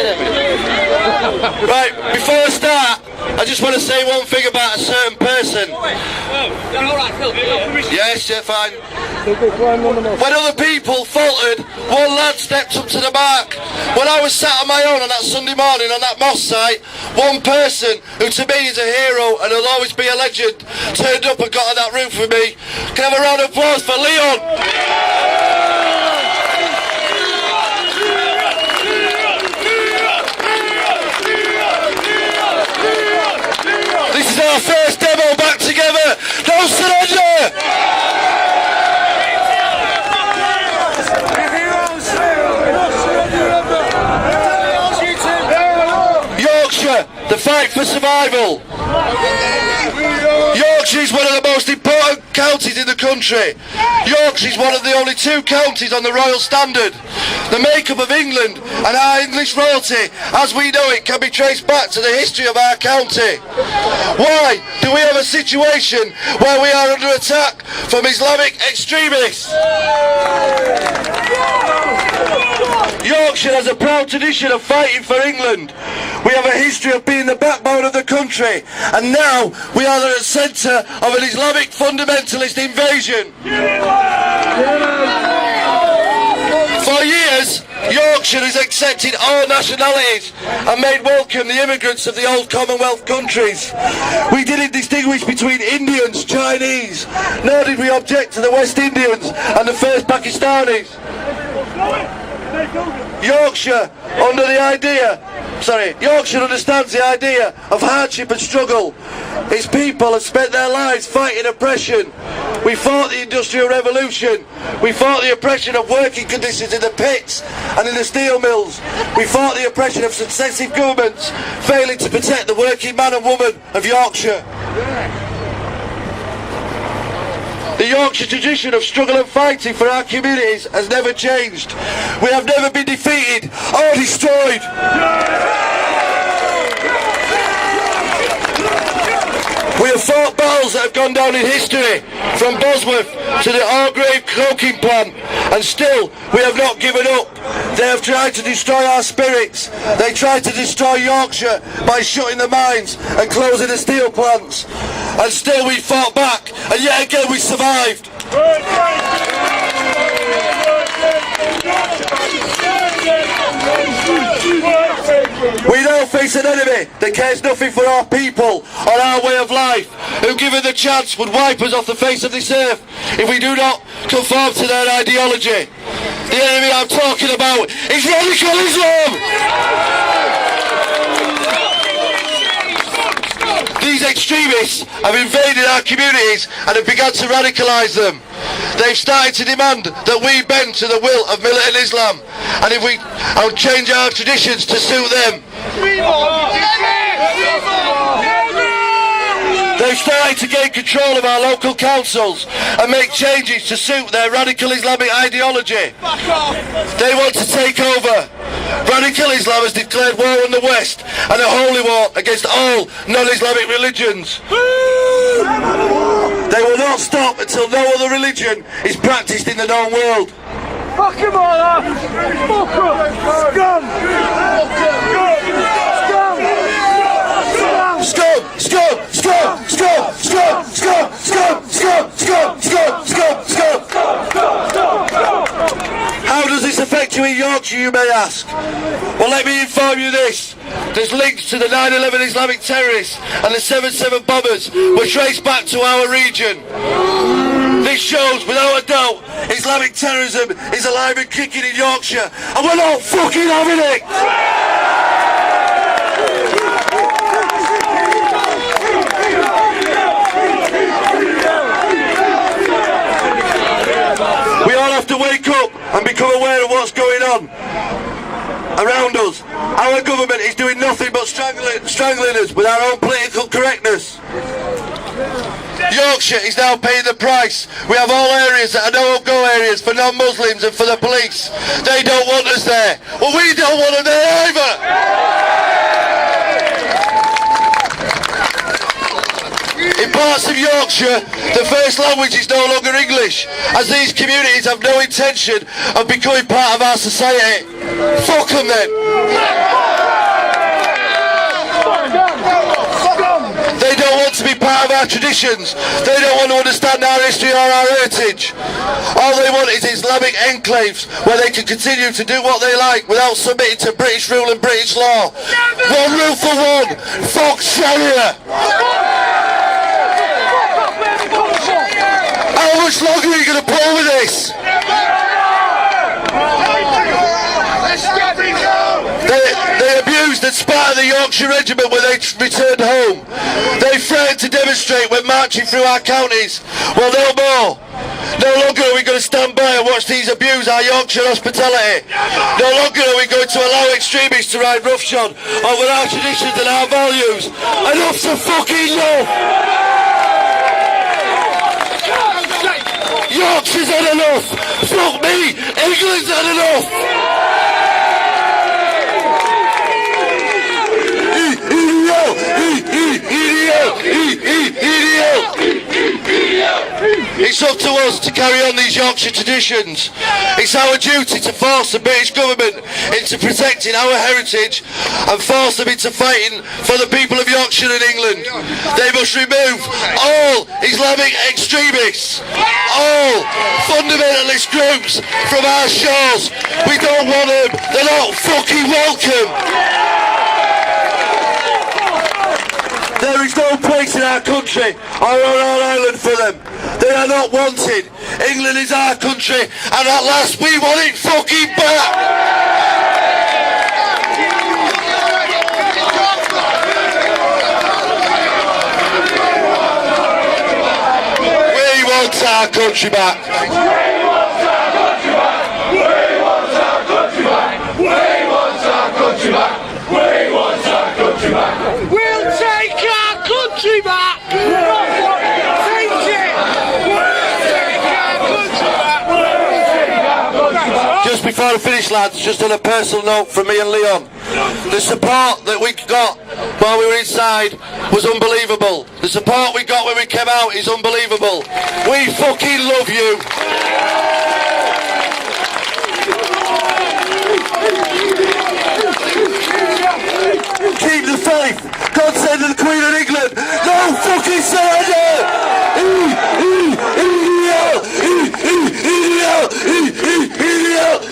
Right, before I start, I just want to say one thing about a certain person. Yes, yeah, fine. When other people faltered, one lad stepped up to the mark. When I was sat on my own on that Sunday morning on that mosque site, one person, who to me is a hero and will always be a legend, turned up and got on that roof with me. Can I have a round of applause for Leon? This is our first demo back together. Don't surrender! Yorkshire, the fight for survival. Yorkshire is one of the most important counties in the country. Yorkshire is one of the only two counties on the Royal Standard. The makeup of England and our English royalty, as we know it, can be traced back to the history of our county. Why do we have a situation where we are under attack from Islamic extremists? Yorkshire has a proud tradition of fighting for England. We have a history of being the backbone of the country, and now we are at the centre of an Islamic fundamentalist invasion. For years, Yorkshire has accepted all nationalities and made welcome the immigrants of the old Commonwealth countries. We didn't distinguish between Indians, Chinese, nor did we object to the West Indians and the first Pakistanis. Yorkshire understands the idea of hardship and struggle. Its people have spent their lives fighting oppression. We fought the Industrial Revolution. We fought the oppression of working conditions in the pits and in the steel mills. We fought the oppression of successive governments failing to protect the working man and woman of Yorkshire. The Yorkshire tradition of struggle and fighting for our communities has never changed. We have never been defeated or destroyed. We have fought battles that have gone down in history, from Bosworth to the Orgrave coking plant, and still we have not given up. They have tried to destroy our spirits. They tried to destroy Yorkshire by shutting the mines and closing the steel plants. And still we fought back, and yet again we survived. We now face an enemy that cares nothing for our people or our way of life, who given the chance would wipe us off the face of this earth if we do not conform to their ideology. The enemy I'm talking about is radical Islam! These extremists have invaded our communities and have begun to radicalise them. They've started to demand that we bend to the will of militant Islam, and if we change our traditions to suit them. They've started to gain control of our local councils and make changes to suit their radical Islamic ideology. They want to take over. Radical Islam has declared war on the West and a holy war against all non-Islamic religions. They will not stop until no other religion is practiced in the known world. Fuck him all up! Fuck him! Scum! Scum! Scum! Scum! Scum! Scum! Scum! Scum! Scum! Scum! Scum! Scum! Scum! How does this affect you in Yorkshire, you may ask? Well, let me inform you this. There's links to the 9/11 Islamic terrorists and the 7/7 bombers were traced back to our region. This shows, without a doubt, Islamic terrorism is alive and kicking in Yorkshire, and we're not fucking having it! We all have to wake up and become aware of what's going on around us. Our government is doing nothing but strangling us with our own political correctness. Yorkshire is now paying the price. We have all areas that are no-go areas for non-Muslims and for the police. They don't want us there. Well, we don't want them there either. In parts of Yorkshire, the first language is no longer English, as these communities have no intention of becoming part of our society. Fuck them then. They don't want to be part of our traditions. They don't want to understand our history or our heritage. All they want is Islamic enclaves where they can continue to do what they like without submitting to British rule and British law. One rule for one. Fuck Sharia. How much longer are you going to pull with this? They abused and spat at the Yorkshire Regiment when they returned home. They threatened to demonstrate when marching through our counties. Well, no more. No longer are we going to stand by and watch these abuse our Yorkshire hospitality. No longer are we going to allow extremists to ride roughshod over our traditions and our values. Enough's a fucking enough! Yorkshire's had enough! Fuck me! England's had enough! It's up to us to carry on these Yorkshire traditions. It's our duty to force the British government into protecting our heritage and force them into fighting for the people of Yorkshire and England. They must remove all Islamic extremists, all fundamentalist groups from our shores. We don't want them. They're not fucking welcome. There is no place in our country or on our island for them. They are not wanted. England is our country, and at last we want it fucking back. We want our country back. We want our country back. We want our country back. We want our country back. We want our country back. We'll take our country back! Take it! We'll take our country back! Just before I finish, lads, just on a personal note from me and Leon, the support that we got while we were inside was unbelievable. The support we got when we came out is unbelievable. We fucking love you. Keep the faith. God send the Queen of England. No fucking surrender. Idiot.